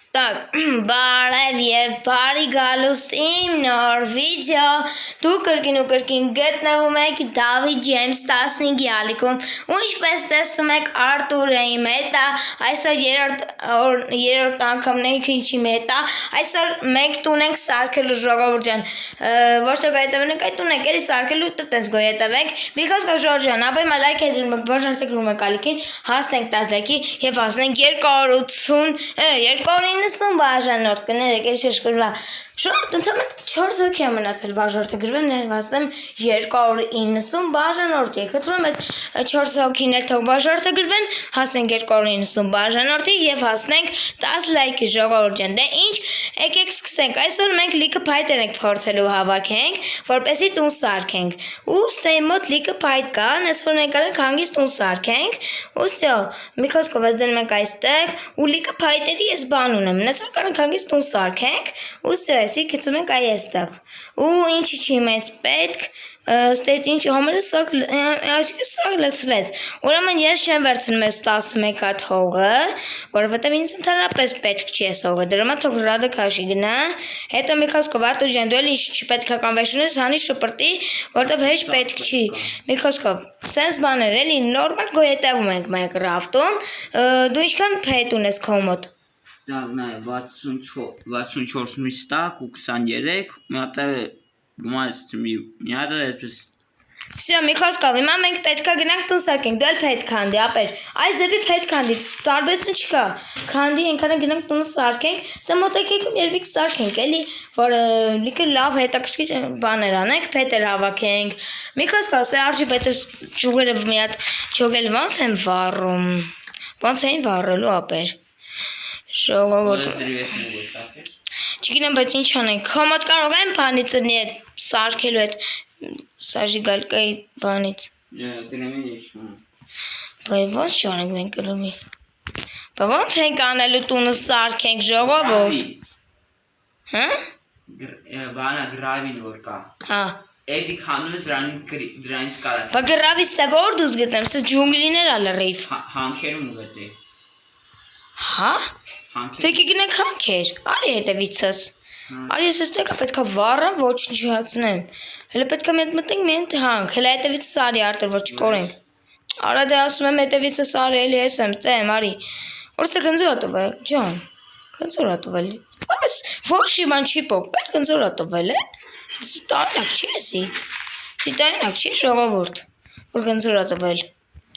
Так, բարև եւ բարի գալուստ իմ նոր վիդեո դու կրկին գտնվում եք Դավիթ Ջեյմս 15-ի ալիքում ու ինչպես տեսնում եք Արտուրը իմ հետ է այսօր երրորդ անգամն է ինչի հետ է այսօր մենք տուն ենք սարքելու ժողովուրդ ջան ոչ թե գայտավեն եք այդ տուն եք էլի սարքելու տես գոյետավեք because ժողովուրդ ջան ապա հիմա լայք 해주는 եք բաժանեք եք ալիքին հասնենք 10 լայքի եւ հասնենք 290 բաժանորդ կներեք, էլի շշկրվա Շորտ ընդհանրապես 4 հոգի է մնացել բաժանորդը գրվեմ նվաստեմ 290 բաժանորդ է խնդրում այդ 4 հոգին էլ թող բաժանորդը գրվեն հասնենք 290 բաժանորդի եւ հասնենք 10 լայքի ժողովուրդ ջան դե ինչ եկեք սկսենք այսօր մենք լիքը փայտեր ենք փորձելու հավաքենք որպեսզի տուն սարքենք ու սեյ մոտ լիքը փայտ կան այս որ մենք կարող ենք հանգիստ տուն սարքենք ու всё մի խոսքով ես դնում ենք այստեղ ու լիքը փայտերի ես բան ունեմ նես որ կարող ենք հանգիստ տուն սարքենք ու всё Սի գցում ենք այստեղ ու ինչի չի մեծ պետք ստեյց ինչ համարը սակ լցվեց ուրեմն ես չեմ վերցնում ես 11 հատ հողը որովհետև ինձ ընդհանրապես պետք չի ես հողը դրա համար թող ռադը քաշի գնա հետո մի խոսքով Արտուր ջան դու էլ ինչ չպետք է կանվեշնես հանի շպրտի որովհետև հեչ պետք չի մի խոսքով սենց բաներ էլի նորմալ գոյետևում ենք Minecraft-ում դու ինչքան փետ ունես քո մոտ Так, на 64 местах, у 23, մի հատ է այդպես Всё, մի խոսքով, հիմա մենք պետքա գնանք տուն սարքենք, դու էլ պետք քանդի, ապեր, այս ձևի պետք քանդի, տարբերություն չկա, քանդի, այնքան գնանք տուն սարքենք, սա մոտեք եկում երբիկ սարքենք, էլի, որ լիքը լավ հետաքրքիր բաներ անենք, փետեր հավաքենք, մի խոսքով, սա արժի պետք ճյուղերը մի հատ ճյուղել ոնց են վառում, ոնց էին վառելու, ապեր, ժողովուրդ Չգիտեմ, բայց ինչ անենք, քո մոտ կարող եմ բանի ծնի այդ սարքելու այդ սաժիգալկայի բանից Բայց ոնց չանենք մենք կլումի Բա ոնց ենք անելու տունը սարքենք ժողովուրդ Հա? Բանա գրավիդ որ կա Հա Էդի քանում ես դրանից կարակ Բա գրավից թե որ դուս գտնեմ, սա ջունգլիներ ա լրիվ Հանքերում գտե Հա? Ձեկի գնենք հանքեր, արի հետևիցս Արի ես եստեկա պետքա վառեմ, ոչ նչիացնեմ Հելը պետքա մի հատ մտենք մի հատ հանք, հելը հետևիցս արի Արտուր, որ չկորենք Արա դե ասում եմ հետևիցս արի, էլի ես եմ, տեմ, արի Որստե գնձոր ա տվել, ջան, գնձոր ա տվել Բայց ոչ իման չի պոկվել, գնձոր ա տվել, տարինակ չի եսի Սի տարինակ չի ժողովուրդ, որ գնձոր ա տվել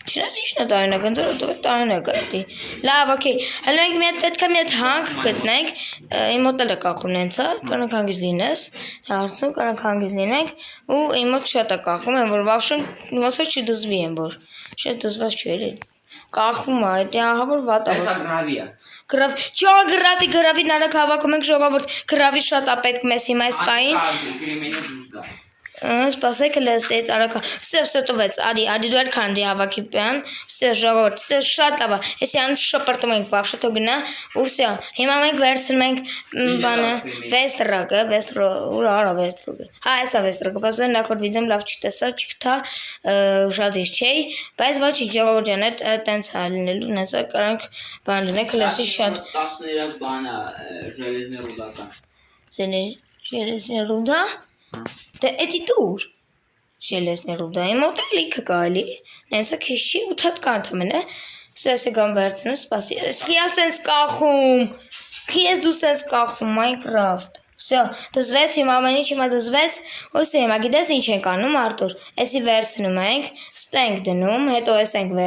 Չնես ինչն է տարինակ, գնձոր ա տվել տարինակ այդի Լավ, ոքեյ, հələ մենք մի հատ պետքա մի հատ հանք գտնենք Իմ մոտ էլ է կախում նենց, կարանք հանգիս լինես Հարցում կարանք հանգիս լինենք ու իմ մոտ շատ է կախում եմ, որ վավշում ոնց որ չդզվի եմ, որ շատ դզված չի էլի Կախում է, դա ահա որ վատ է Հեսա գրավի է Ճան գրավի նարակ հավաքում ենք ժողովուրդ Գրավի շատ է պետք մեզ հիմա այս պային Սպասեք լստեց արակա Սև տվեց արի դու էլ քանդի հավաքի բան Սև ժողովուրդ Սև շատ լավ Էսի անում շպրտում ենք բավշը թող գնա ու всё Հիմա մենք վերցնում ենք բանը վեստրակը ուրա արա վեստրակը Հա էսա վեստրակը բայց որ նախորդ վիդեոն լավ չտեսա չգտա շատ ինչ չէի բայց ոչի ժողովուրդ ջան այդ տենց է լինելու նեսա կարանք բան լինենք լսի շատ 13 բանա ժելեզներ ռուդա Ժելեզներ ռուդա Դե էդի դուր Ժելեզներ ռուդա իմ մոտ էլ լիքը կա էլի Նենսա քիչ չի 8 հատ կա ընդամենը Սեսը գամ վերցնում սպասի Խիա սենց կախում Խիես դու սենց կախում Minecraft Всё դզվեց հիմա ամեն ինչ հիմա դզվեց ու սա հիմա գիտես ինչ ենք անում Արտուր Էսի վերցնում ենք ստենք դնում հետո էս ենք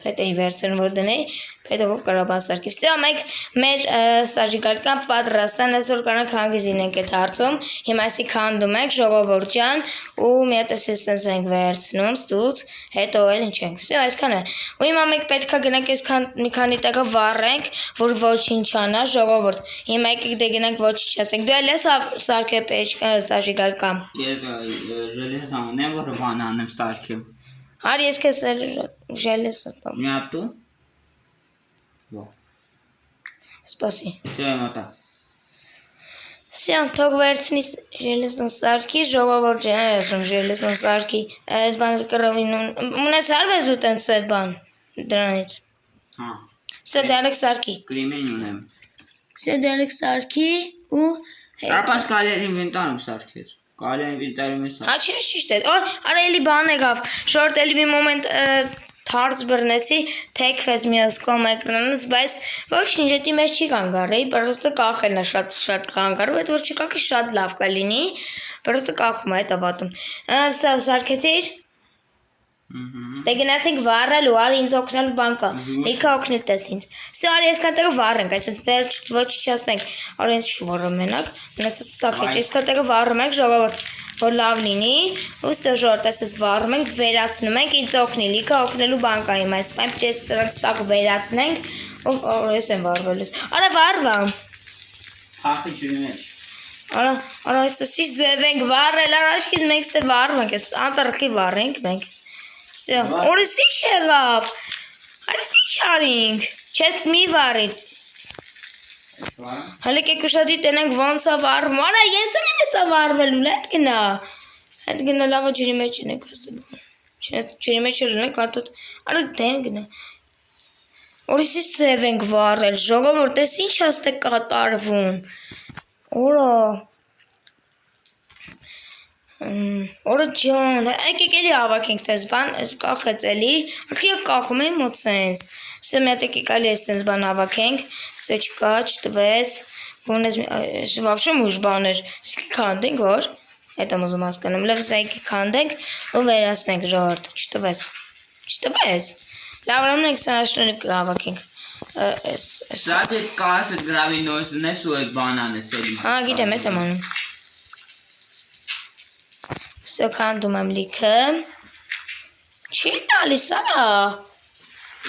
Պետք է վերցնում որ դնեի Պետք է որ կարաբան սարքի Всё մենք մեր սաժիգալկան պատրաստան այսօր կարանք հանգիս լինենք այդ հարցում Հիմա էսի քանդում ենք ժողովուրդ ջան ու մի հատ էսենց ենք վերցնում ստուց հետո էլ ինչ ենք Всё այսքան է ու հիմա մենք պետքա գնանք այս մի քանի տեղը վառենք որ ոչինչ անա ժողովուրդ Հիմա եկեք դե գնանք ոչինչ չասենք դու էլ ես սարքե պեջ սաժիգալկան Ես ժելեզ անեմ որ բան անեմ սարքեմ Արի ես քեզ ժելես ատամ Մի հատ դու Սպասի Всё մոտա Սյան թող վերցնի ժելեսն սարքի ժողովուրդ ջան ասում ժելեսն սարքի այդ բանը կրովին ունես հարվես ու տենց այդ բան դրանից Հա Սա դալեք սարքի Կրիմեն ունեմ Սա դերեք սարքի ու Ապաս կարելի է ինվենտարում սարքես։ Կարելի է ինվենտարում ես Հա, ճիշտ է։ Արա էլի բան եղավ։ Շորտ էլի մի մոմենտ թարս բռնեցի, թեքվեց միասկոմ էկրանից, բայց ոչինչ դի մեջ չի կանգարի, պրոստը կախելն է շատ կանգարում, այդ որ չկակի շատ լավ կլինի, պրոստը կախում է այդ ապատում։ Սա սարքեցիր։ Դե գնացինք վառելու, արի ինձ օգնելու բան կա։ Լիքը օգնել տես ինձ։ Սա արի այսքանտեղը վառենք, այսպես վերջ ոչնչացնենք։ Արի ինձ շուռը մենակ, մնացած սարքեջ, այսքանտեղը վառում ենք ժողովուրդ, որ լավ լինի, ու սա ժողովուրդ այսպես վառում ենք, վերացնում ենք, ինձ օգնի, լիքը օգնելու բան կա իմ այս, այն պետք է սրանք սակ վերացնենք, ու ես եմ վառվելուս։ Արա վառվա։ Հախի ջրի մեջ։ Արա այսպեսի ձև ենք վառել, առաջքից մենք ստե վառում ենք, այս անտառի վառենք մենք։ Սա, օրս ինչ եղավ։ Արես ինչ արինք։ Չես մի վառի։ Հələ կեկուշադի տենենք ոնց է վառվում։ Արա ես եմ էսա վառվելու, հետ գնա։ Հետ գնա լավը ջրի մեջ ունենք այստեղ։ Ջրի մեջ ունենք հատոտ։ Արա դեն գնա։ Օրս ինչ ձև ենք վառել, ժողովուրդ, էս ինչ է կատարվում։ Օրա Օրը ջան, եկեք էլի հավաքենք ցես բան, կախեց էլի, արքիա կախում եմ մոտ սենց։ Սա մի հատ եկեք էլի սենց բան հավաքենք, սա չկա, չտվեց, գոնես вообще մուժ բաներ, սկի քանդենք, որ, այդ եմ ուզում հասկանում, լավ սա եկեք քանդենք ու վերացնենք ժողովուրդ, չտվեց։ Չտվեց։ Լավ մենք սա շնորհիվ կհավաքենք։ Սա դե կասը գրավի նոյսն ես ու այդ բանան ես էլի։ Հա, գիտեմ, այդ եմ անում։ Սա քանդում եմ լիքը։ Չի տալիս արա։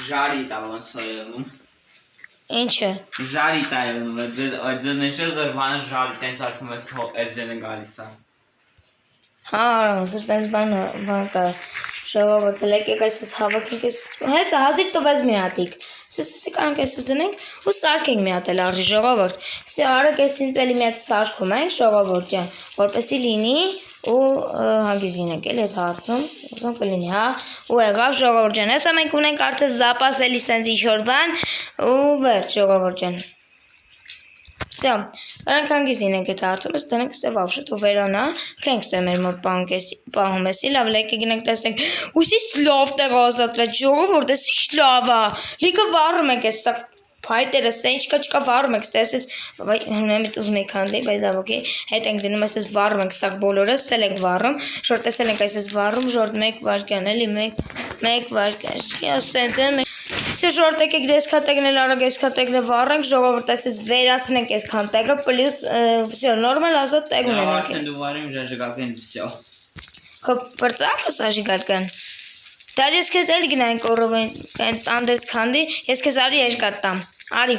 Ժարի տա ոնց է եղնում։ Ինչը։ Ժարի տա եղնում, այդ նշել որ բանը ժարի տենց արքում ես այդ դենը գալիս է։ Հա, ոնց տենց բան կա։ Ժողովուրդ եկեք այսպես հավաքենք, հեսա հազիվ տվեց մի հատիկ։ Սա կանք այսպես դնենք ու սարքենք մի հատ էլ արժի ժողովուրդ։ Սա արեք էս ինձ էլի մի հատ սարքում ենք ժողովուրդ ջան, որպեսզի լինի ու հագիս լինենք էլ այդ հարցում, ուզում կլինի, հա, ու եղավ ժողովուրդ ջան, հեսա մենք ունենք արդեն զապաս էլի սենց ինչ-որ բան ու վերջ ժողովուրդ ջան։ Սա, կանք հանգիս լինենք այդ հարցում, ես տնենք ստե վավշը ու վերանա, կենք ստե մեր մոտ պահում եսի, լավ լեկը գնենք տեսենք, ուսիս լավ տեղ ազատվեց, ժողովուրդ, ես ինչ լավ է, լիքը վառում ենք ես սա Փայտերը ստե ինչկա վառում ենք, ստես հնամիտ ուզում եք հանդի, բայց լավ օքեյ, հետ ենք դնում այսպես վառում ենք սաղ բոլորը, սել ենք վառում, շորտ տեսել ենք այսպես վառում, ժորտ մեկ վարկյան, էլի մեկ վարկյան, սենց են մեկ, սե ժորտ եկեք դեսքատեգն էլ արագ էսքատեգն է վառենք, ժողովուրդ այսպես վերացնենք էսքան տեղը, պլյուս, վսյո, նորմալ ազատ տեղ ունենք արդեն դու վարում ժաժգակեն վսյո Քո պրծակը սաժիգարկան Դար ես քեզ էլ գնանք օրովեն անդեց քանդի, ես քեզ արի երկաթ տամ, արի,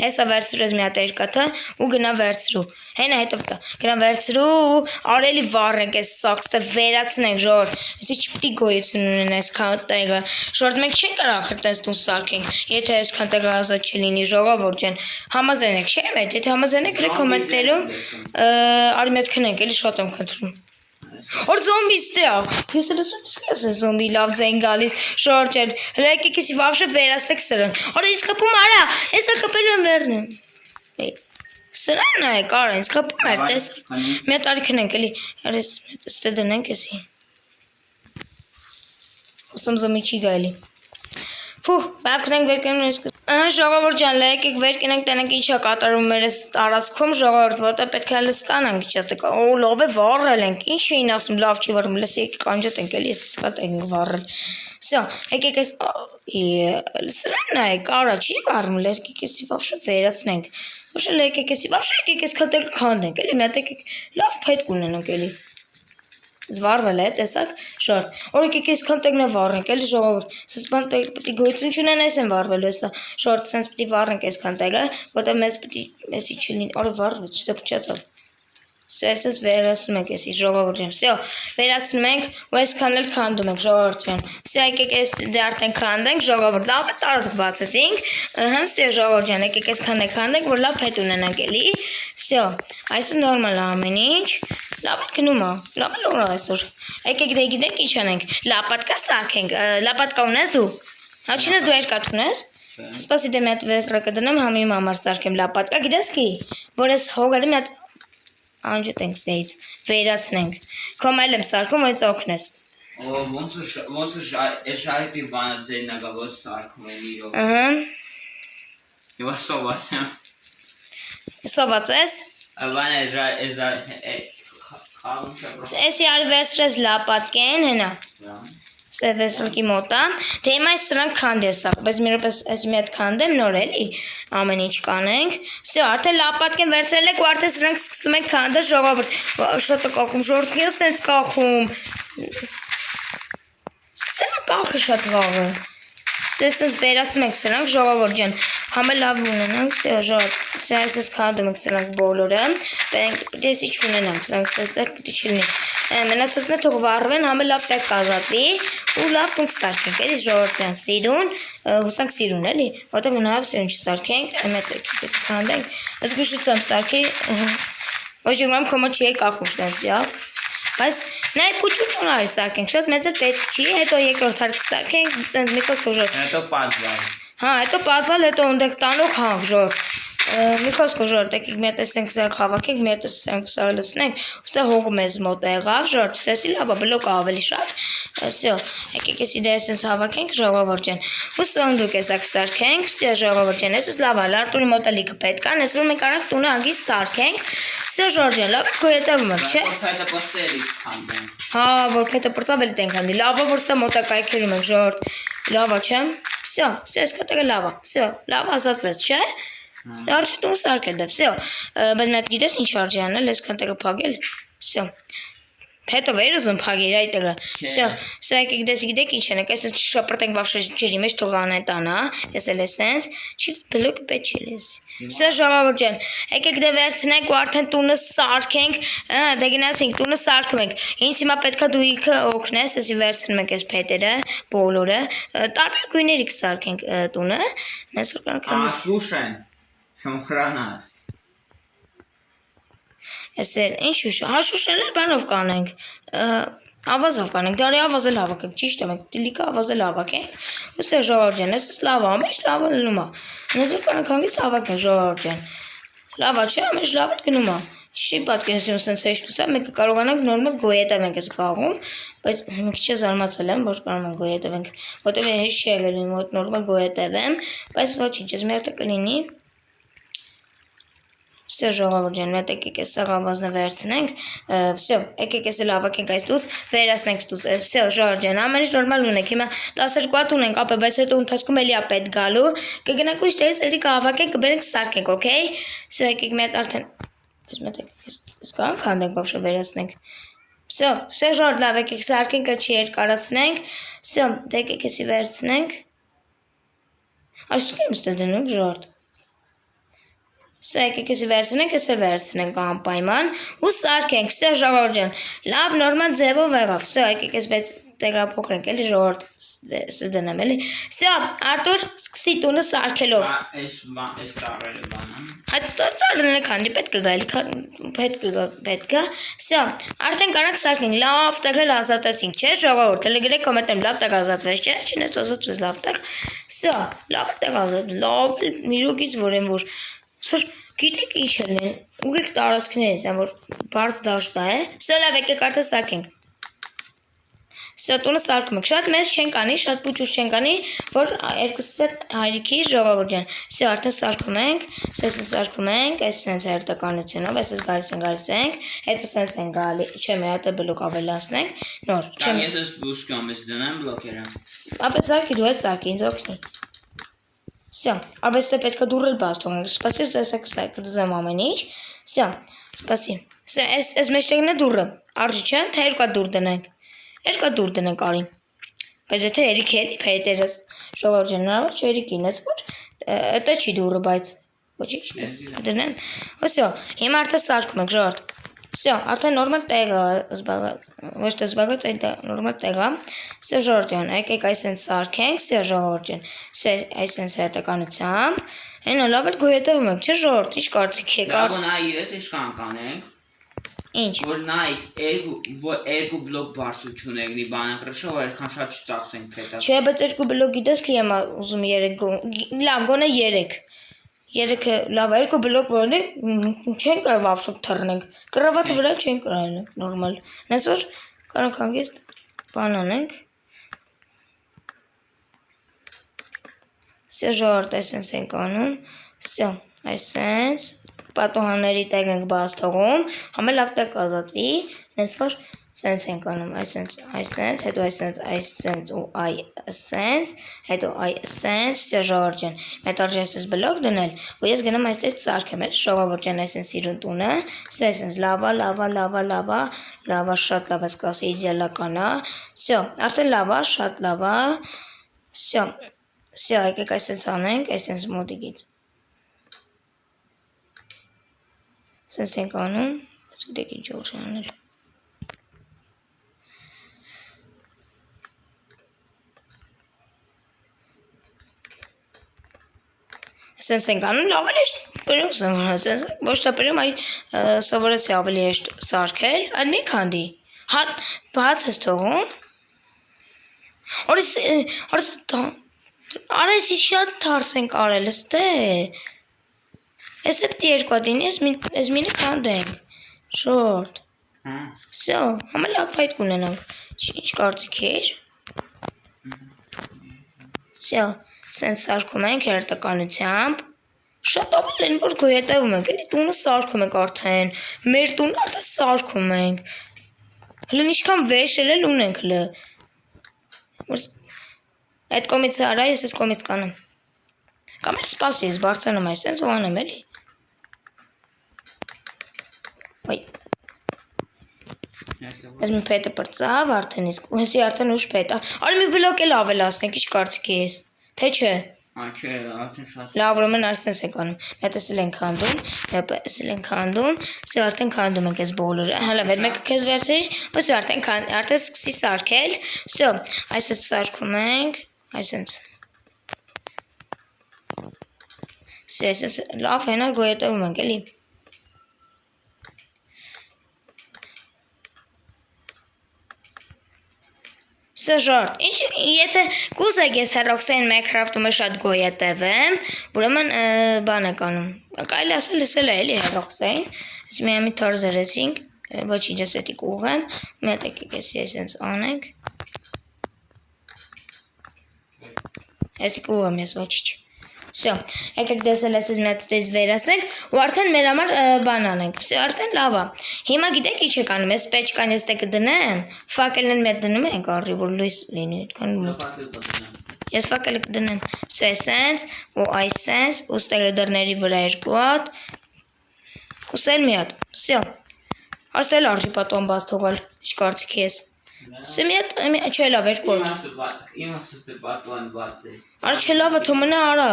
հեսա վերցրու ես մի հատ երկաթը ու գնա վերցրու, հենա հետով տա, գնա վերցրու ու արելի վառենք ես սաքսը վերացնենք ժոր, եսի չպիտի գոյություն ունեն այս քան տեղը, ժորդ մենք չենք կարող խրտենց տուն սարքենք, եթե այս քան տեղը ազատ չլինի ժողովուրդ ջան, համաձայնեք, չէ՞ մեծ, եթե համաձայնեք գրեք կոմենտներում, արի մետ քնենք, էլի շատ եմ խնդրում Or zombi still. Ես ես զոմբի լավ ձեն գալիս շորջ են։ Հələ եկեք էսի վավշը վերացեք սրան։ Արա ինձ խփում արա, հեսա խփել եմ վերնը։ Սրան է կարա ինձ խփում էր, տես։ Մի հատ արի քնենք էլի։ Արես ստե դնենք էսի։ Ուսում զոմի չի գալի։ Ֆու, բավ քնենք վեր կենենք ես ժողովուրդ ջան, եկեք վեր կենենք տենենք ինչ է կատարում մեր այս տարածքում ժողովուրդ, որտեղ պետք է լսկանանք իջաստեք, օ լավ է վառել ենք, ինչ էին ասում, լավ չի վառում, լսի եկեք անջատ ենք էլի, ես սկատ ենք վառել։ Սա, եկեք այս սրանն է, կարա չի վառում, եկեք էսի վավշը վերացնենք։ Ոչ էլ եկեք էսի վավշը եկեք էս քատել քանդենք, էլի մի հատ եկեք լավ փետ կունենանք էլի։ Զվարվել է, տեսակ, շորտ, որ եկեք ես քան տեղն է վառենք, էլի ժողովուրդ, սենց բան տեղ պիտի գոյություն չունեն այս են վառվելու, հեսա, շորտ, սենց պիտի վառենք այս քան տեղը, որտեղ մեզ պիտի, մեսի չլին, օրը վառվեց, սա պուչացավ, սենց վերացնում ենք եսի, ժողովուրդ ջան, սյո, վերացնում ենք, ու այս քան էլ քանդում ենք, ժողովուրդ ջան, սյո, եկեք ես դե արդեն քանդենք, ժողովուրդ, լավ է տարածք բացեցինք, սյո, ժողովուրդ ջան, եկեք ես քան է քանդենք, որ լավ հետ ունենանք էլի, սյո, այսը նորմալ է ամեն ինչ Լավ է գնում է, լավ է լորա այսօր, եկեք դե գիտենք ինչ անենք, լապատկա սարքենք, լապատկա ունես դու, հա չինես դու երկաթ ունես, Սպասի դե մի հատ վերցրը կդնեմ համի համար սարքեմ լապատկա, գիտես քի, որ ես հողերը մի հատ անջտենք ստեից, վերացնենք, կոմայել եմ սարքում, որ ինձ օգնես։ ոնց է շարիտի բանը ձեր նագա ոնց սարքում են իրով։ Ահա։ Եվ սոված եմ։ Սոված ես։ Բանը Էսի արի վերցրես լապատկեն, հենա։ Վերցրուկի մոտա, դե հիմա այս սրանք քանդես սա, բայց մի րոպե այս մի հատ քանդեմ նոր էլի, ամեն ինչ կանենք։ Всё, արդեն լապատկեն վերցրել եք ու արդեն սրանք սկսում եք քանդել ժողովուրդ։ Շատ է կախում, ժողովուրդ, ես sense կախում։ Սկսեմ կախը շատ վաղը։ Սենց վերացնում ենք սրանք ժողովուրդ ջան, համը լավ ունենանք, ժողովուրդ, սենց քանդում ենք սրանք բոլորը, բերենք դեսի չունենանք, սրանք սենց պիտի չլինի։ Մնացածն է թող վառվեն, համը լավ տեղ կազատվի ու լավ կոնք սարքենք, էլի ժողովուրդ ջան, սիրուն, հուսանք սիրուն էլի, որտեղ մնալով սիրուն չսարքենք, մետ եկես քանդենք, զգուշությամբ սարքի, ոչ անգամ կոմա չի կախում շտենց, յավ։ Բայց նայ փուչություն արի սարքենք, շատ մեծ է պետք չի, հետո երկրորդ հարկը սարքենք, մի խոսք ժողովուրդ։ Հետո պատվալ։ Հա, հետո պատվալ, հետո ունդենք տանող հանք ժողովուրդ։ Մի խոսք ժողովուրդ, եկեք մի հատ տեսենք սարք հավաքենք, մի հատ տեսենք սա լցնենք, ուստի հողը մեզ մոտ է եղավ, ժողովուրդ, սեսի լավ է, բլոկը ավելի շատ։ Всё, եկեք էսի դե էսենց հավաքենք ժողովուրդ ջան։ Ուստի ունդուկ էսակ սարքենք, всё ժողովուրդ ջան, էսես լավ է, Արտուրի մոտ է լիքը պետք է, ես որ մենք արանք տունը հագից սարքենք։ Всё ժողովուրդ ջան, լավ է գոյետևում եք, չէ։ Որփետը պստերի քանդենք։ Հա, որփետը պրծավ էլ տենք հանդի, լավ է որ սա մոտա կայքերում եք ժողովուրդ։ Լավ է, չէ։ Всё, всё, էս կտակը լավ է։ Всё, լավ ազատվեց, չէ։ Արժի տուն սարքել դեպ, всё, բայց մատ գիտես ինչ արժի անել, այսքան տեղը փակել, всё, հետո վեր ուզում փակել այդ տեղը, всё, всё, եկեք դες գիտեք ինչ ենք, այսպես շապրտենք վավշե ջրի մեջ թող անեն տանա, ես էլ էսենց, չի բլոկ պետք չի լես, всё ժողովուրդ ջան, եկեք դե վերցնենք ու արդեն տունը սարքենք, դե գնացինք տունը սարքում ենք, ինձ հիմա պետքա դու ինքը օգնես, էսի վերցնում ենք այս փետերը, բոլորը, տարբեր գույների կսարքենք տունը, ես որ կանք Слушай. Շոմխրանաս։ Էսել, ինչ ուշ, հաշուշել էլ բանով կանենք, ավազով կանենք, դարի ավազը լավակենք, ճիշտ եմ, տիլիկը ավազը լավակենք, ուսե ժողովուրդ ջան, ես լավ ամեջ լավ լնում է, ես որ կանենք հանգից ավակենք ժողովուրդ ջան, լավ է չէ, ամեջ լավ էլ գնում է, չի պատկերացնում սենց էշկուսա, մենք կարողանանք նորմալ գոյետևենք ես կաղում, բայց մի քիչ զարմացել եմ, որ կարող ենք գոյետևենք, որտեղ հեշտ չի եղել իմ մոտ նորմալ գոյետևեմ, բայց ոչինչ, ես մի հատ կլինի Всё ժողովուրդ ջան, մեկ եկեք էս ավազնը վերցնենք, всё, եկեք էս լավակենք այս դուս, վերացնենք դուս, всё ժողովուրդ ջան, ամեն ինչ նորմալ ունենք, հիմա 12 հատ ունենք, ապա բայց հետո ընթացքում էլի է պետք գալու, կգնանք ուշ տես, էլի կհավաքենք, կբերենք սարքենք, օքեյ, всё եկեք մի հատ արդեն, մեկ եկեք կան քանդենք բավարար վերացնենք, всё, всё ժողովուրդ լավ եկեք սարքենք, չի երկարացնենք, всё, դե եկեք էսի վերցնենք, Աշտում եմ դնում ժողովուրդ Սա եկեք էսի վերցնենք, էս է վերցնենք անպայման ու սարքենք, всё ժողովուրդ ջան, լավ նորմալ ձևով եղավ, всё եկեք էս բայց տեղափոխենք էլի ժողովուրդ, էս դնեմ էլի, всё Արտուր սկսի տունը սարքելով, Այս ծառերը բանը։ Հետո ծառերն քանի պետք է գա, պետք է, всё արդեն կարանք սարքենք, լավ տեղը ազատեցինք, չէ ժողովուրդ, հələ գրեք կոմենտում լավ տեղ ազատվեց, չէ, չնայած ազատվեց լավ տեղ, всё լավ տեղ ազատվեց, լավ միրուկից որ եմ որ Սր, գիտեք ինչ են, ուղիղ տարածքներից են, որ բարձ դաշտ է, всё լավ եկեք արդեն սարքենք, всё տունը սարքում ենք, շատ մեծ չենք անի, շատ փուչուր չենք անի, որ երկուսս հետ հայրիկի ժողովուրդ ջան, всё արդեն սարքում ենք, սենց սարքում ենք, այս սենց հերթականությունով, այսպես գալիս ենք, հետո սենց են գալի, չէ մի հատ բլոկ ավելացնենք, նոր, Կամ ես ես բուսկամ ես դնեմ բլոկերը։ ապա սարքի դու ես սարքի, ինձ օգնի Всё, абы պետք է դուրել բաց թողնենք, սպասի տեսեք սայք դզեմ ամեն ինչ, всё, սպասի, всё, այս մեջտեղն է դուրը, արժի չէ, թե երկու դուր դնենք, երկու դուր դնենք արի, բայց եթե երիք էլի փետերը ժողովուրդ ջան, հնարավոր չէ երիքին, ես որ դա չի դուրը, բայց ոչինչ դնեմ, всё, հիմա արդեն սարքում ենք ժողովուրդ, всё, արդեն նորմալ տեղը զբաղված, ոչ թե զբաղված, այլ նորմալ տեղը, всё ժողովուրդ ջան, եկեք այսպես սարքենք, всё ժողովուրդ ջան, всё այսպես հետականությամբ, այնա լավ էլ գոյետևում ենք, չէ ժողովուրդ, ինչ կարծիք եք։ Լավ նայ ես ինչ կանենք։ Ինչ։ Որ նայք երկու բլոկ բարձրություն եղնի բանակրաշը, որ այդքան շատ չծախսենք փետա։ Չէ, բայց 2 բլոկ գիտես քի եմ ուզում 3 լավ գոնե 3 3-ը լավ 2 բլոկ որոնի չեն կարող ավշոտ թռնենք կռավաթը վրա չեն կարող նորմալ այսօր կարող հանգիստ բան անենք Всё ժողովուրդ այսպես ենք անում Всё այսպես պատոհանների տեղ ենք բաց թողում համը լավ տեղ կազատվի այսօր sense ենք անում այսպես հետո այսպես ու այսպես հետո այսպես Всё ժողովուրդ ջան մեծ արժի այսպես բլոկ դնել ու ես գնամ այստեղ ծարքեմ էլ ժողովուրդ ջան այսպես սիրուն տունը այսպես լավա շատ լավ է սկսի իդեալական է Всё արդեն լավա շատ լավա Всё եկեք այսպես անենք այսպես մոտիկից Sense ենք անում գիտեք ինչ որ անել Sense ենք անում լավ է բերում sense ոչ թե բերում այ սովորեցի ավելի հեշտ սարքել այլ մի քանդի հա բաց ես թողում Արես շատ թարս ենք արել ստե Ես էպտի երկու դինի ես մինը քանդենք շորտ Всё համը լավ ֆայտ կունենանք ինչ կարծիք ես Всё sense սարքում ենք հերթականությամբ Շատ ավելի են որ գոյատևում ենք էլի տունը սարքում ենք արդեն մեր տունը արդեն սարքում ենք հլը ինչքան վեշել էլ ունենք հլը Այդ կոմից արա ես ես կոմից կանեմ Կամ էլ սպասի ես բարձրանում այսպես ու անեմ էլի Ոյ Ես մի պետը պրծավ արդեն իսկ Հեսի արդեն ուշ պետ Արի մի բլոկ էլ ավելացնենք ինչ կարծիք ես Թե չէ Չէ արդեն շատ Լավ ուրեմն այսպես ենք անում Մետ էսել ենք քանդում Էսել ենք քանդում Սա արդեն քանդում ենք այս բոլորը Հələ վեր մեկը քեզ վերցրի Ոս արդեն սկսի սարքել Всё այսպես սարքում ենք Այսպես Սա լավ հենա գոյատևում ենք էլի Սա ժարտ Ինչ եթե կուզեք ես հերոքսային Minecraft-ում շատ գոյատևեմ Ուրեմն բան եք անում Կարելի ասել լսել է էլի հերոքսային Ես մի ամի թար զրեցինք Ոչինչ ես էտի կուղեմ Մի հատ եկեք ես այսպես անենք Էտի կուղեմ ես ոչինչ Всё եկեք դեսել այսպես մի հատ ստեյս վերասենք ու արդեն մեր համար բան անենք Всё արդեն լավ է Հիմա գիտեք ինչ եք անում ես պեչկան ես տեղ կդնեմ Ֆակելն մեծ դնում ենք արժի որ լույս լինի այդքան մոտ Ես ֆակելը կդնեմ Всё այսպես ու այսպես ու ստեղը դռների վրա երկու հատ Ուսել մի հատ Всё Արսել արժի պատոն բաց թողալ Ինչ կարծիք ես Սա մի հատ չէ լավ երկու Իմաստը պատուան բաց է Արա չէ լավը թոմնա արա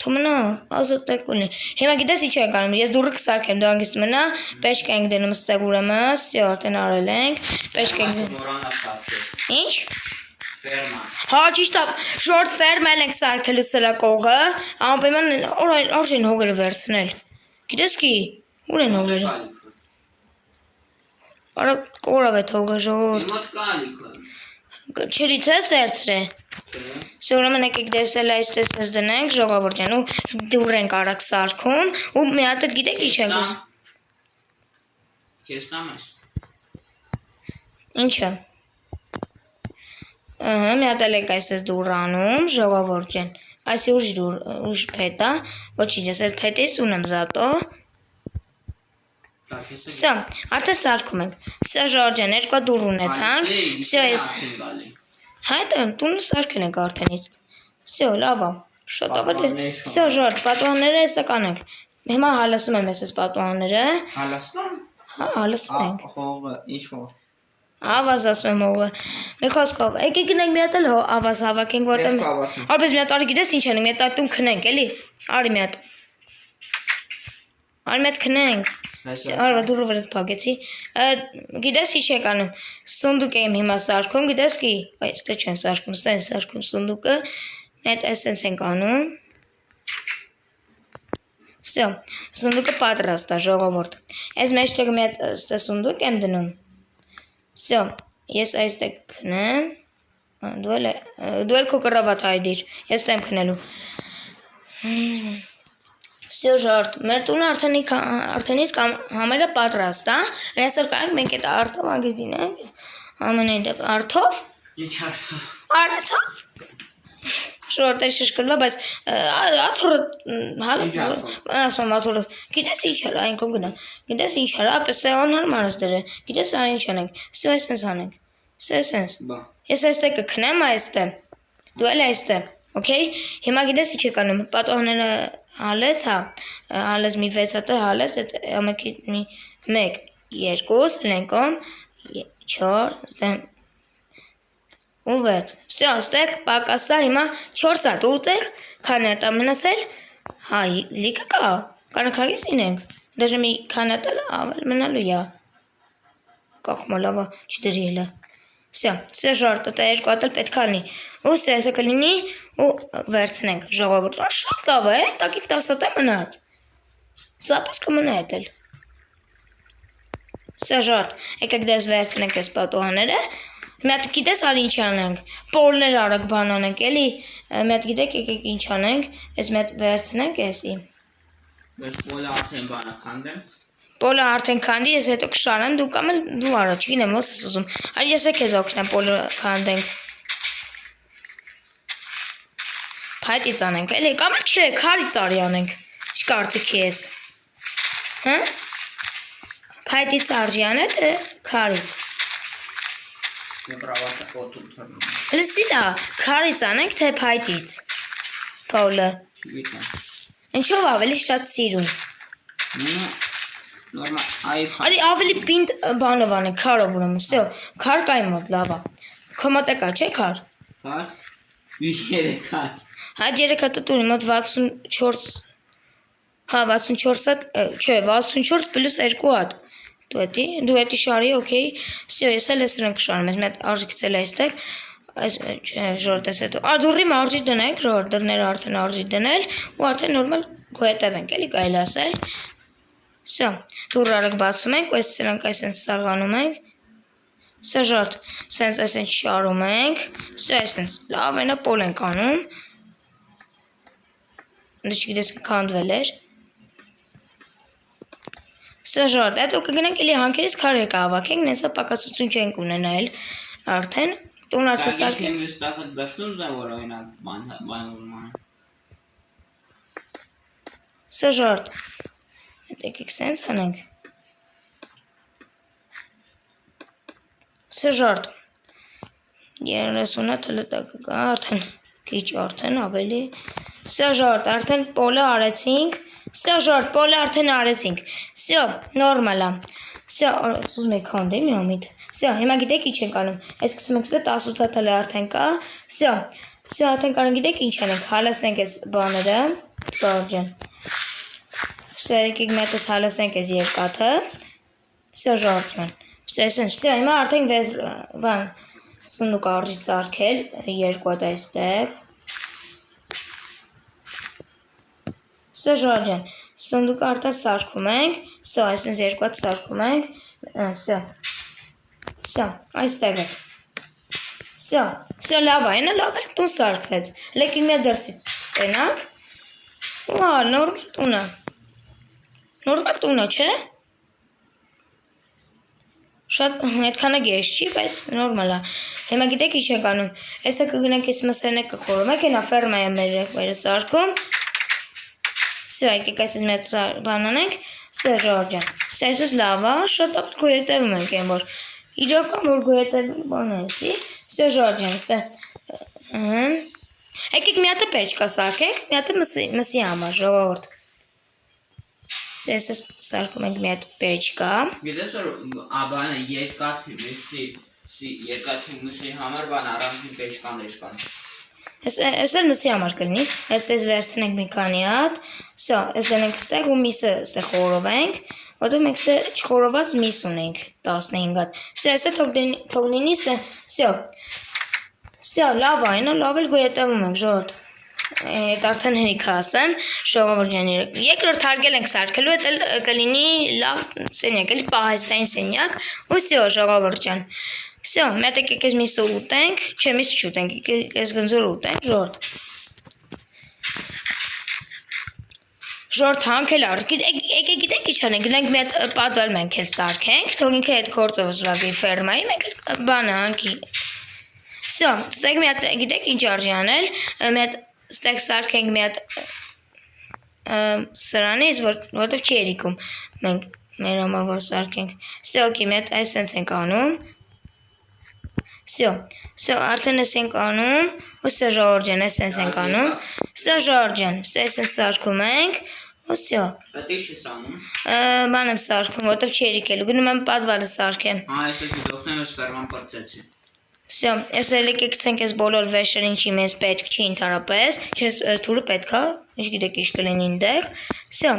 Թոմնա ազատեք ունի Հիմա գիտես ինչ ենք անում Ես դուրը կսարքեմ դու անգիստ մնա Պեչք ենք դնում ստեղ ուրեմն Սյո արդեն արել ենք Պեչք ենք Ինչ Ֆերմա Հա ճիշտ է Շորտ ֆերմել ենք սարքելու սրա կողը Անպայման արժեն հողերը վերցնել Գիտես კი ուր են հողերը Արա կորավ է թողը ժողովուրդ Իմատ կալիքը Չրից ես վերցրե Սա ուրեմն եկեք դեսել այսպես ես դնենք ժողովուրդ ջան ու դուր ենք արագ սարքում ու մի հատ գիտեք ինչ ենք ուզ Քեզ նամ ես Ինչը Ահա մի հատ էլ ենք այսպես դուր անում ժողովուրդ ջան Այսի ուժ փետա ոչինչ ես այդ փետից ունեմ զատո Всё, արդեն սարքում ենք Սա ժողովուրդ ջան երկու դուր ունեցանք Всё ես Հայտը տունը սարքել ենք արդեն իսկ Всё լավ է Շատ ավելի Всё ժողովուրդ պատուհանները հեսա կանենք Հիմա հալասում եմ ես պատուհանները Հալասնամ Հա հալասում ենք Հողը ինչ հող Ավազ ասում եմ հողը Մի խոսքով եկեք գնանք մի հատ էլ ավազ հավաքենք որտեղ Արպես մի հատ արի գիտես ինչ անենք մի հատ տուն քնենք էլի Արի մի հատ Արի մի հատ քնենք Արա դուրը վրա փակեցի Գիտես ինչ եք անում Սունդուկ եմ հիմա սարքում գիտես კი Այստե չեն սարքում ստե են սարքում սունդուկը Մի հատ էսենց ենք անում Всё, սունդուկը պատրաստ է, ժողովուրդ։ Այս մեջտեղը մի հատ ստե սունդուկ եմ դնում։ Всё, ես այստեղ քնեմ։ Դու էլ քո կռավատ հայդիր։ Ես եմ քնելու։ Всё, ժողովուրդ, մեր տունը արդեն իսկ համերը պատրաստ է։ Այսօր կանք մենք այդ արդով անգից դինենք։ Ամենայն դեպ արդով։ Ինչ արթով։ Արդով։ Շորտը շշկլվա, բայց աթորը հալը ասում աթորը գիտես ինչ էր այնքան գնա գիտես ինչ էր ապես անհարմար է դերը գիտես այն ինչ անենք սա էսենց անենք սենց Բա։ ես այստեղ կքնեմ այստեղ դու էլ այստեղ օքեյ հիմա գիտես ինչ եք անում պատողները հալես հա հալես մի 6 հատ հալես այդ ամենի 1 2 լենկոմ 4 ու 6 Всё, ստեղ պակասա հիմա 4 հատ ուտեղ, քանի հատ մնացել, հա, լիքը կա, կանքագից ինենք, դաժե մի քանի հատ ավել մնալու է, կախմալավա չդրիել է, Всё, ժորտ, դա 2 հատ էլ պետք է լինի, ու սա կլինի ու վերցնենք, ժողովուրդ, շատ լավ է, տակի 10 հատ է մնաց, սա պես կմնա հետ էլ, Всё, ժորտ, եկեք դες վերցնենք այս պատուհաները, Մի հատ գիտես ալ ինչ անենք, պոլներ արագ բան անենք, էլի, մի հատ գիտեք եկեք ինչ անենք, այս մի հատ վերցնենք էսի։ Բայց պոլը արդեն բանը քանդեմ։ Պոլը արդեն քանդի, ես հետո կշարեմ, դու կամ էլ դու արա, չգիտեմ, ոնց ես ուզում։ Այլ ես քեզ օգնեմ պոլը քանդենք։ Փայտից անենք, էլի, կամ էլ չէ, քարից արի անենք։ Չկարծիք ես։ Հա? Փայտից արժի անել, թե քարից։ Կռավատը օտում թռնում։ Լսիլա, քարից անենք, թե փայտից։ Պոլը։ Չգիտեմ։ Ինչով ավելի շատ սիրում։ Նորմալ այ Արի ավելի պինդ բանով անենք, քարով ուրեմն, всё, քար կա իմ մոտ, լավա։ Քո մոտ է կա, չէ՞ քար։ Քար։ Մի 3 հատ։ Այդ 3 հատը տունի մոտ 64 հա 64 հատ, չէ, 64 պլյուս 2 հատ։ Դու էդի շարի, օքեյ։ Всё, ես էլ սրանք շարում եմ, մի հատ արժի գցել այստեղ։ Այս ժորտ էս հետո։ Դուրի մարժի դնենք, ժորտ դռները արդեն արժի դնել ու արդեն նորմալ գոյատևենք, էլի կարելի ասել։ Всё, դուրը արագ բացում ենք, ու այս սրանք այսպես սարանում ենք։ Всё, ժորտ, սենց այսպես շարում ենք։ Всё, այսպես լավ այնա պոլ ենք անում։ Դու չգիտես քանդվել էր։ Всё, ժորտ, հետո կգնանք էլի հանքերից քարեր կհավաքենք, նեսա պակասություն չենք ունենալ արդեն։ Տուն արդեն սարքենք։ Ես վստահ դաշնում եմ, որ օրինակ բան ուզում։ Всё, ժորտ։ Եկեք սենց անենք։ Всё, ժորտ։ 30-ը թլտակ կա, արդեն քիչ արդեն ավելի։ Всё, ժորտ, արդեն պոլը արեցինք։ Всё, ժորտ, պոլը արդեն արեցինք։ Всё, նորմալ է։ Всё, ուզում եք քանդեմ մի ամիտ։ Всё, հիմա գիտեք ինչ ենք անում։ Այս սկսում ենք 18 հատը արդեն կա։ Всё, всё, արդեն կարող գիտեք ինչ անենք։ Հալեցնենք այս բաները, ժորտ ջան։ Всё, եկեք մի հատ հալեցնենք այս երկաթը։ Всё, ժորտ ջան։ Всё, всё, հիմա արդեն բան սունդուկ արժի սարքել 2 հատ այստեղ։ Всё, ժորտ ջան։ Սունդուկը արդեն սարքում ենք։ Всё, այսպես 2 հատ սարքում ենք։ Всё։ Всё, այստեղ է։ Всё, всё լավ է, այնա լավ է տուն սարքվեց։ Եկեք մի հատ դրսից տենանք։ Ահա, նորմալ տունը։ Նորմալ տունը, չէ՞։ Շատ այդքանը գեշ չի, բայց նորմալ է։ Հիմա գիտեք ինչ ենք անում։ Այսա կգնանք այս մսերն կխորում ենք, այնա ֆերմա է մեր սարքում։ Всё, եկեք այսպես մի հատ բան անենք։ Всё, ժորտ ջան։ Всё, այսպես լավ է, շատ լավ գոյատևում ենք այն որ։ Իրական որ գոյատևի բան է, էսի։ Всё, ժորտ ջան, ստե։ Եկեք մի հատ պեչկա սարքենք, մի հատ մսի համար, ժողովուրդ։ Всё, այսպես սարքում ենք մի հատ պեչկա։ Գիտես որ աբանը երկաթի մսի համար բան առանձին պեչկաներ կան։ Այս էլ մսի համար կլինի, այս վերցնենք մի քանի հատ, всё, այս դնենք ստեղ ու միսը ստեղ խորովենք, որտեղ մենք ստեղ չխորոված միս ունենք 15 հատ, всё, այսը թող լինի ստեղ, всё, всё, լավ է, այնա լավ էլ գոյատևում ենք, ժորտ, Այդ արդեն հերիք ասեմ, ժողովուրդ ջան, երկրորդ հարգել ենք սարքելու, այդ էլ կլինի լավ սենյակ, էլի պահեստային սենյակ, ու всё, ժողովուրդ ջան։ Всё, մենք եկեք մի սուր ուտենք, չէ, մի չուտենք, եկեք գնձոր ուտենք, ժորդ։ Ժորդ հանքել առ, եկեք գիտեք ինչ անենք, գնանք մի հատ պատվալ մենք էլ սարքենք, թող ինքը այդ գործով զբաղվի ֆերմայի, մենք բանը հանքի։ Всё, ստեղ մի հատ գիտեք ինչ արժի անել, մի հատ ստեղ սարքենք մի հատ սրանից, որտեվ չի երիկում մենք մեր համար որ սարքենք։ Всё, օքեյ, մի հատ այսպես ենք անում։ Всё, արդեն էս ենք անում, ու всё ժողովուրդ ջան, այսպես ենք անում։ Всё ժողովուրդ ջան, այսպես սարքում ենք, ու всё։ Դա ինչ ես անում։ Բան եմ սարքում, որտեվ չի երիկելու, գնում եմ պատվալը սարքեմ։ Այսպես դուքնեմ ես ֆերման պրծեցի։ Всё, ես էլ եկեք ցենք այս բոլոր վեշերին չի մեզ պետք չի ընդհանրապես, չես թուրը պետք է, ինչ գիտեք ինչ կլինի այնտեղ։ Всё։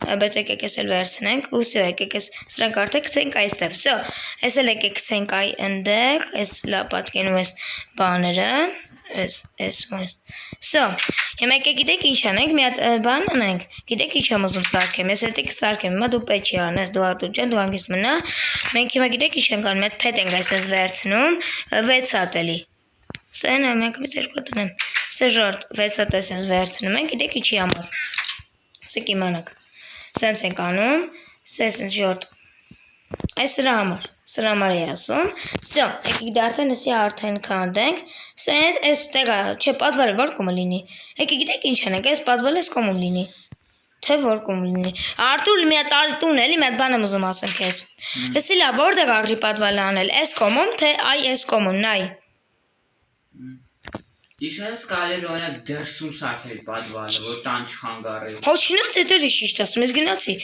Բայց եկեք ես էլ վերցնենք, ու всё, եկեք ես սրանք արդեն ցենք այստեղ։ Всё, ես էլ եկեք ցենք այ այնտեղ, այս լապատկենու այս բաները, այս։ Всё, հիմա եկեք գիտեք ինչ անենք, մի հատ բան անենք, գիտեք ինչ եմ ուզում սարքեմ, ես էլ եկեք սարքեմ, հիմա դու պետք չի անես, դու արտուն ջան, դու անգից մնա, մենք հիմա գիտեք ինչ ենք անում, մի հատ փետ ենք այսպես վերցնում, 6 հատ էլի։ Սեն եմ, եկամից 2 հատ ունեմ, սա ժորդ, 6 հատ այսպես վերցնում ենք, գիտեք ինչի համար, սեք իմանաք, սենց ենք անում, սենց ժորդ, այս սրա համար է ասում, всё, եկեք դա արդեն քանդենք, սենց այս տեղը, չէ, պատվալը որ կոմը լինի, եկեք գիտեք ինչ անենք, այս պատվալը այս կոմում լինի, թե որ կոմ լինի, Արտուր մի հատ տուն էլի, մի հատ բան եմ ուզում ասեմ քեզ, լսի լավ, որտեղ արժի պատվալը անել, այս կոմում, թե այ այս կոմում, նայ։ Իշես կարելի օրինակ դերսում սարքել պատվալը, որ տան չխանգարի։ Հո չնայած էդ էլի ճիշտ ասում, ես գնացի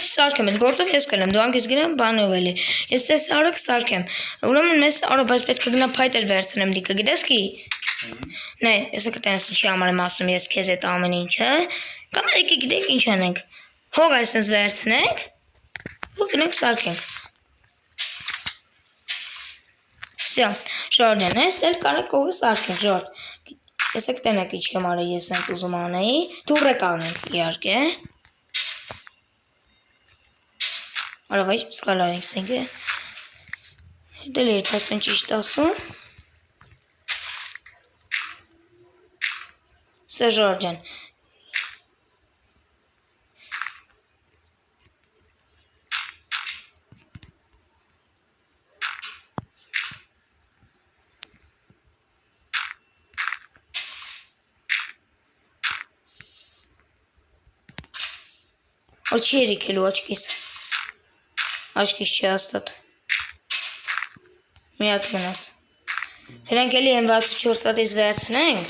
սարքեմ, այդ գործով ես կլեմ, դու անգից գնամ բանով էլի, ես դες արագ սարքեմ, ուրեմն մեզ արա, բայց պետք է գնա փայտեր վերցնեմ լիքը, գիտես კი։ Նայ, ես կտենս ինչի համար եմ ասում ես քեզ այդ ամեն ինչը, կամ եկեք գիտեք ինչ անենք, հող այսպես վերցնենք, ու գնանք սարքենք։ Всё, ժորդ ես էլ կարող կողը սարքենք, ժորդ։ Եսեք տենակ ինչ համար ես ընդ ուզում անեի, դուրը կանենք իհարկե։ Արա վայ, սկալարենք սենգե։ Դել երբաստուն ճիշտ ասում։ Սա ժորդ ջան։ Օչի երիկելու աչքիս չի աստատ, մի հատ գնաց, դրանք էլի են 64 հատից վերցնենք,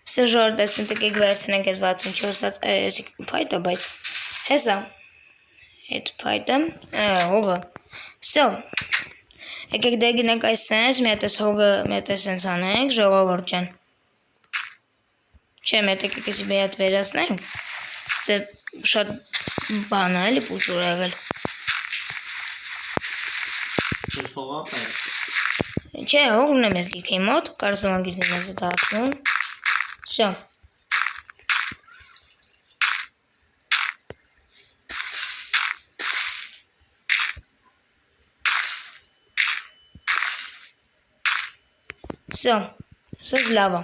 всё ժորդ այսինց եկեք վերցնենք այս 64 հատ, փայտը, բայց, հեսա, այդ փայտը, հողը, всё, եկեք դե գնենք այսենց, մի հատ այս հողը, մի հատ այսենց անենք, ժողովուրդ ջան, չէ, մի հատ եկեք էսի մի հատ վերացնենք, շատ բան է էլի պուտուր եղել։ Չէ, հողն եմ ես լիքի մոտ, կարծում անգից եմ ես դարձում։ Всё։ Всё, սա լավ է։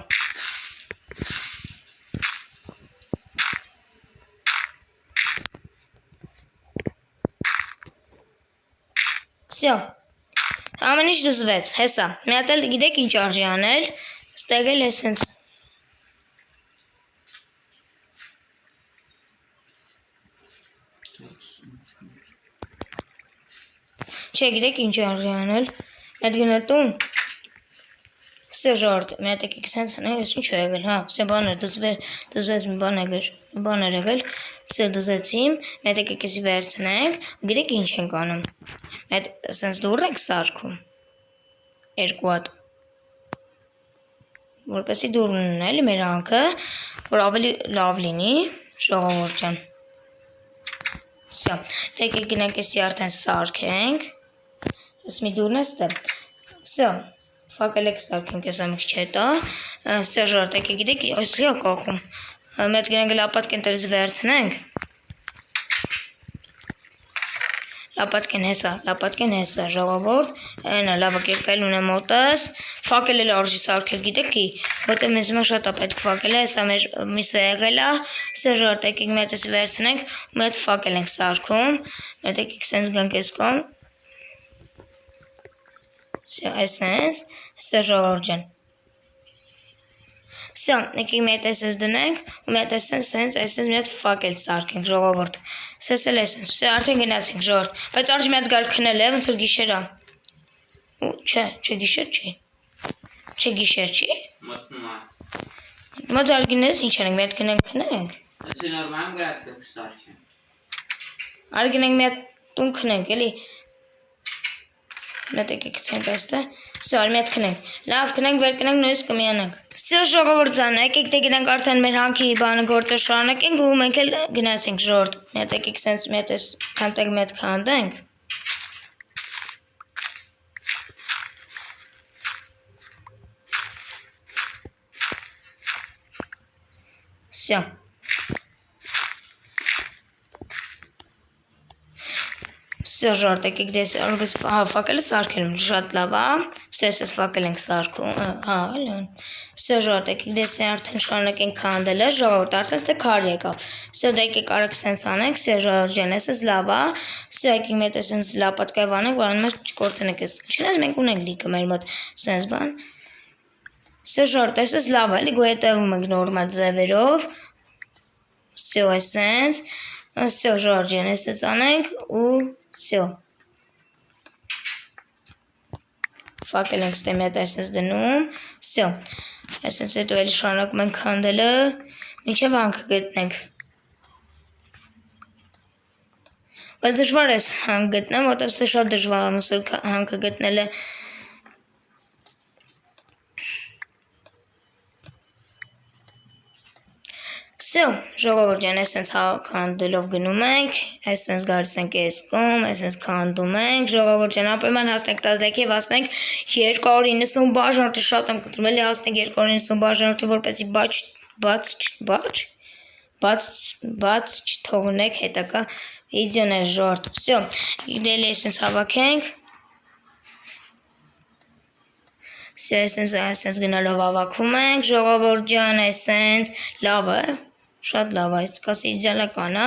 Всё, ամեն ինչ դզվեց, հեսա, մի հատ էլ գիտեք ինչ արժի անել, ստեղ էլ էսենց։ Չէ, գիտեք ինչ արժի անել, մի հատ գնել տուն, всё ժորդ, մի հատ եկեք սենց անենք, ես ինչ է եղել, հա, всё բաներ, դզվեց մի բան էր եղել, всё դզեցիմ, մի հատ եկեք էսի վերցնենք, գիտեք ինչ ենք անում, մի հատ սենց դուռ ենք սարքում, 2 հատ, որպեսի դուռն ունեն էլի մեր անքը, որ ավելի լավ լինի, ժողովուրդ ջան, всё, եկեք գնանք էսի արդեն սարքենք, ես մի դուռն էստե, всё, Ֆակելեք սարքենք ես ամիք չետա, սա ժորտեք է գիտեք, այս լիա կողում, մետ գնենք լապատկեն տրից վերցնենք, լապատկեն հեսա, ժողովորդ, այնա լավը կերկայլ ունեմ ոտս, ֆակել էլ արժի սարքել գիտեք ի, ոտը մեզ մա շատ ապետք ֆակել է, հեսա մեր միսը եղել է, սա ժորտեք եք մետս վերցնենք, մետ ֆակել ենք սարքում, մետեք եք սենց գանք ես կոմ, այսենց, սա ժողովորդ ջան, Սա, եկեք մի հետ այսպես դնենք, ու մի հետ այսպես մի հետ ֆակել սարքենք ժողովուրդ։ Սես էլ այսպես, սա արդեն գնացինք ժողովուրդ, բայց արժի մի հատ գալ քնել է, ոնց որ գիշեր է։ Չէ գիշեր չի։ Չէ գիշեր չի։ Մտնում է։ Մոտ արգինես ինչ անենք, մի հատ գնենք քնենք։ Դե նորմալ գրած կստարքեն։ Արգինենք մի հատ տուն քնենք, էլի։ Մետ եկեք ցենք այստեղ։ Սա մի հատ քնենք։ Լավ, քնենք, վեր կնենք, նույնիսկ կմիանանք։ Սա ժողովուրդ ձան, եկեք դե գնանք արդեն մեր հանքի բանը գործը շարունակենք ու մենք էլ գնացինք ժողովուրդ։ Մի հատ եկեք սենց մի հատ էս քանդենք, մի հատ քանդենք։ Սա Սա ժողովուրդ եկեք դես արվես ֆակելը սարքելում շատ լավ է, սես ֆակել ենք սարքում, այլն։ Սա ժողովուրդ եկեք դես արդեն շարունակենք քանդելը, ժողովուրդ արդեն ստե քար եկավ։ Սա դա եկեք արեք սենց անենք, սա ժողովուրդ ջան, էսս լավ է, սա եկեք մետ սենց լապատկայով անենք, որ անմար չկորցնենք էս։ Չնայած մենք ունենք լիքը մեր մոտ սենց բան։ Սա ժողովուրդ էսս լավ է, լի գոյետևում ենք նորմալ ձևերով։ Սա այսենց, սա ժողովուրդ ջան, էսս անենք ու Всё. Ֆակել ենք ստե մի հատ այսպես դնում, всё. Այսպես հետո էլ շարունակում ենք քանդելը, մինչև հանքը գտնենք։ Բայց դժվար է հանք գտնեմ, որտեղ ստե շատ դժվար է հանքը գտնելը։ Всё, ժողովուրդ ջան, այսպես քանդելով գնում ենք, այսպես գալիս ենք այս կողմ, այսպես քանդում ենք, ժողովուրդ ջան, ապեման հասնենք 10 եւ հասնենք 290 բաժանորդի շատ եմ կտրում, էլի հասնենք 290 բաժանորդի, որպեսզի բաց չթողնենք հետակա վիդեոներ ժողովուրդ։ Всё, դելի այսպես հավաքենք։ Всё, այսպես գնալով հավաքում ենք, ժողովուրդ ջան, այսպես լավ է։ Շատ լավ է, այսքան իդեալական է։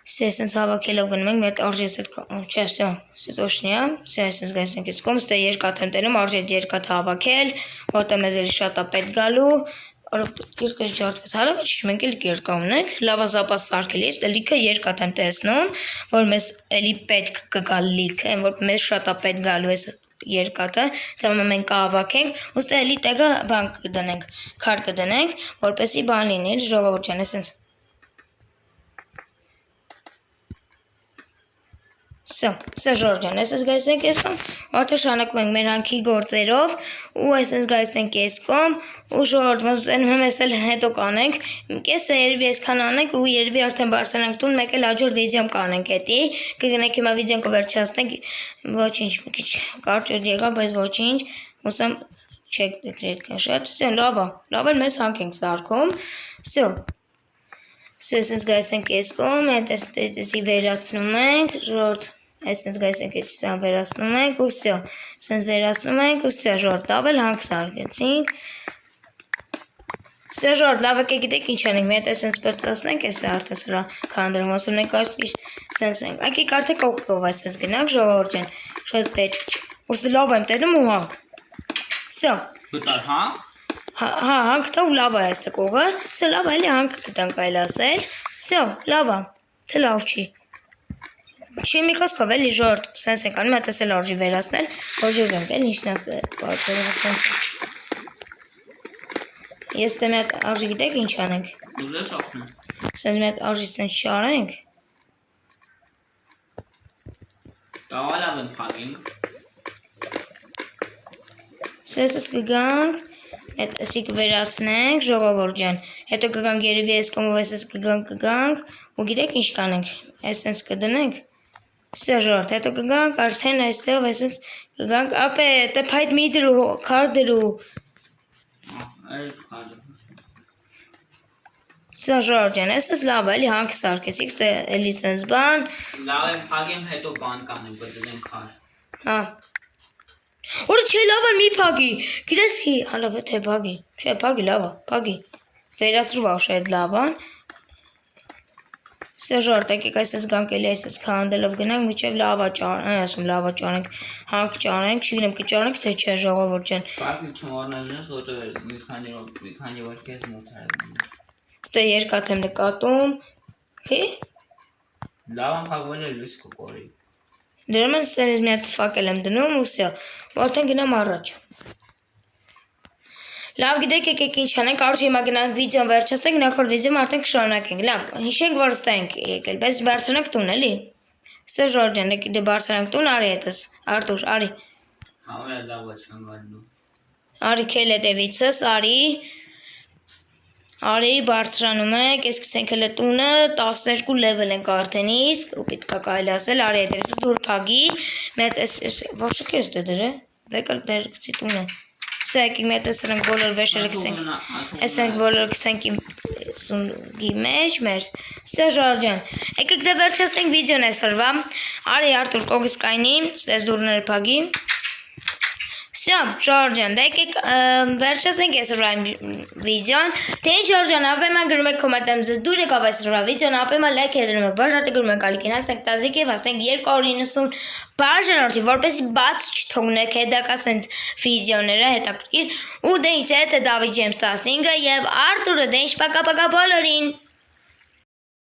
Այսպես հավաքելով գնում ենք, մեծ արժես այդ չէ, всё, սետոշնիա, всё, այսպես գալիս ենք այս կողմ, ստե երկաթ եմ տենում, արժե երկաթ հավաքել, որտեղ մեզ էլի շատ է պետք գալու։ Երկը ջարդվեց, հարավը ճիշտ մենք էլ երկա ունենք, լավա զապաս սարքելի է, լիքը երկաթ եմ տեսնում, որ մեզ էլի պետք կգա լիքը, որ մեզ շատ է պետք գալու այս երկաթը, դրա մենք կհավաքենք, ուստի էլի տեղը բան կդնենք, քար կդնենք, որպեսզի բան լինի, ժողովուրդ ջան, այսպես։ Всё, ժողովուրդ ջան, այսպես գալիս ենք այս կողմ, արդեն շարունակում ենք մեր հանքի գործերով, ու այսպես գալիս ենք այս կողմ, ու ժողովուրդ ոնց եմ էս էլ հետո կանենք, կեսը երևի այսքան անենք ու երևի արդեն բարձրանանք տուն, մեկ էլ հաջորդ վիդեոում կանենք էդի, կգնանք հիմա վիդեոն կվերջացնենք, ոչինչ, մի քիչ կարճ եղավ, բայց ոչինչ, ուսամ չեք դեկրետ շատ, всё, լավ է մեզ հանք ենք սարքում, всё Այսպես գայս ենք այս կողմ, այսպեսի վերացնում ենք, ժողովուրդ, այսպես գայս ենք այսպեսի վերացնում ենք ու всё, այսպես վերացնում ենք ու всё, ժողովուրդ, լավ էլ հանք սարքեցինք։ Всё, ժողովուրդ, լավ եկեք գիտեք ինչ անենք, մի հատ այսպես բրծացնենք, այս արդեն սրա քանդրում, ասում ենք այսպես ենք, եկեք արդեն կողքով այսպես գնանք, ժողովուրդ ջան, շատ պետք չէ, ուրս լավ եմ տենում ու հանք։ Всё։ Կտար հանք։ Հա, հանք թող լավ է այստեղ կողը, սա լավ է, էլի հանք կտանք այլ ասել, всё, լավ է, թե լավ չի։ Չի մի խոսքով էլի ժողովուրդ, սենց ենք անում, հետո էլ արժի վերացնել, հոժգանք էլ ինչն է սենց։ Ես դե մի հատ արժի գիտեք ինչ անենք։ Ուզես ապնում։ Սենց մի հատ արժի սենց շարենք։ Տավա լավ եմ խաղինք։ Սենց կգանք, այսի կվերացնենք, ժողովուրդ ջան, հետո կգանք երևի այս կողմով այսպես կգանք ու գիտեք ինչ կանենք, այսպես կդնենք, Սա ժորտ, հետո կգանք արդեն այստեղ այսպես կգանք ապե դե փայտ մի դրու քար դրու Այլ քարը։ Սա ժորտ ջան, այսպես լավ է, էլի հանք սարքեցիք, դե էլի sense բան։ Լավ եմ փակեմ, հետո բան կանեմ, բդլեմ քար։ Հա։ Որը չէ լավ է մի փակի։ Գիտես ի, հալավ է թե փակի։ Չէ, փակի լավ է, փակի։ Վերացրու վաղ այդ լավ է։ Սա ժորտ եկեք այսպես գանք էլի այսպես քանդելով գնանք միջև լավա ճար, ասում լավա ճարենք, հանք ճարենք, չգիտեմ կճարենք թե չէ ժողովուրդ ջան։ Փակի չմոռանաս, որտեղ մի քանի որ քեզ մոտ է։ Ստե երկաթ եմ նկատում։ Խի։ Լավ եմ փակվել է լույս կկորի։ Դրում եմ ստենից մի հատ ֆակել եմ դնում ու սա։ Արդեն գնամ առաջ։ Լավ գիտեք եկեք ինչ անենք, արժի հիմա գնանք վիդեոն վերջացնենք, նախորդ վիդեոն արդեն կշարունակենք։ Լավ, հիշենք որ ստա ենք եկել, բայց բարձրանանք տուն էլի։ Սա ժորջ ջան, եկեք դե բարձրանանք տուն, արի հետս, Արտուր, արի։ Համարը լավ է չեմ գալու։ Արի քել հետևիցս, արի։ Արի բարձրանում ենք, ես գցենք հələ տունը, 12 level ենք արդեն իսկ, ու պետք է կարելի ասել, արի հետևիցս դուր փագի, մետ էս ոչ քեզ դե դրե, վեկալ դեր գցի տունը։ Սա եկեք մետ էսրենք բոլոր վեշերը գցենք։ Էսենք բոլոր գցենք իմ սունգի մեջ մեր։ Սա ժորջ ջան, եկեք դե վերջացնենք վիդեոն այսօրվա։ Արի Արտուր կողից կայնի, ստես դուրները փագի։ Սա ժորջ ջան, դե եկեք վերջացնենք այսօրվա վիդեոն։ Թե ինչ ժորջ ջան, ապա մենք գրում եք կոմենտում ձեզ դուր եկավ այսօրվա վիդեոն, ապա մենք լայք դնում եք, բաժարտը գրում եք ալիքին, հասնենք 10 եւ հասնենք 290 բաժանորդի, որպեսզի բաց չթողնեք հետագա sense վիդեոները հետաքրքիր։ Ու դե ինչ է Դավիթ Ջեյմս 15-ը եւ Արտուրը դե ինչ պակա բոլորին։